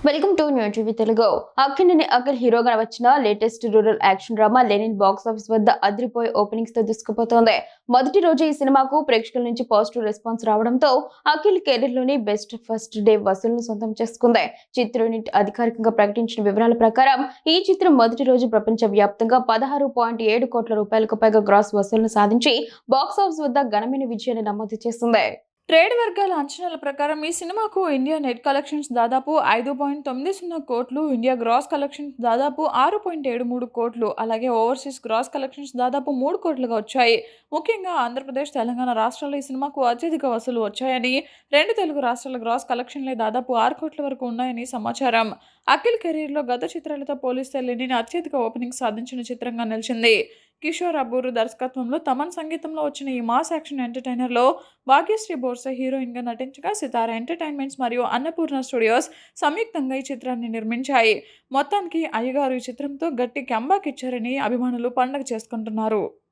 Welcome to new TV Telugu. Akkineni Akhil హీరోగా వచ్చిన latest rural action drama Lenin box office వద్ద అదిరిపోయే ఓపెనింగ్స్ తో దూసుకుపోతోంది. మొదటి రోజు ఈ సినిమాకు ప్రేక్షకుల నుంచి పాజిటివ్ రెస్పాన్స్ రావడంతో అఖిల్ కెరీర్ లోని బెస్ట్ ఫస్ట్ డే వసూళ్లను సొంతం చేసుకుంది. చిత్ర యూనిట్ అధికారికంగా ప్రకటించిన వివరాల ప్రకారం ఈ చిత్రం మొదటి రోజు ప్రపంచ వ్యాప్తంగా 16.7 కోట్ల రూపాయలకు పైగా గ్రాస్ వసూళ్లను సాధించి బాక్స్ ఆఫీస్ వద్ద ఘనమైన విజయాన్ని నమోదు చేసింది. ట్రేడ్ వర్గాల అంచనాల ప్రకారం ఈ సినిమాకు ఇండియా నెట్ కలెక్షన్స్ దాదాపు 5.90 కోట్లు, ఇండియా గ్రాస్ కలెక్షన్స్ దాదాపు 6.73 కోట్లు, అలాగే ఓవర్సీస్ గ్రాస్ కలెక్షన్స్ దాదాపు 3 కోట్లుగా వచ్చాయి. ముఖ్యంగా ఆంధ్రప్రదేశ్, తెలంగాణ రాష్ట్రాల్లో ఈ సినిమాకు అత్యధిక వసూలు వచ్చాయని, 2 తెలుగు రాష్ట్రాల గ్రాస్ కలెక్షన్లే దాదాపు 6 కోట్ల వరకు ఉన్నాయని సమాచారం. అఖిల్ కెరీర్లో గత చిత్రాలతో పోలిస్తే లెనిన్ అత్యధిక ఓపెనింగ్ సాధించిన చిత్రంగా నిలిచింది. కిషోర్ అబ్బూరు దర్శకత్వంలో తమన్ సంగీతంలో వచ్చిన ఈ మాస్ యాక్షన్ ఎంటర్టైనర్లో భాగ్యశ్రీ బోర్సే హీరోయిన్గా నటించగా, సితారా ఎంటర్టైన్మెంట్స్ మరియు అన్నపూర్ణ స్టూడియోస్ సంయుక్తంగా ఈ చిత్రాన్ని నిర్మించాయి. మొత్తానికి అయ్యగారు ఈ చిత్రంతో గట్టి కంబ్యాక్ ఇచ్చారని అభిమానులు పండగ చేసుకుంటున్నారు.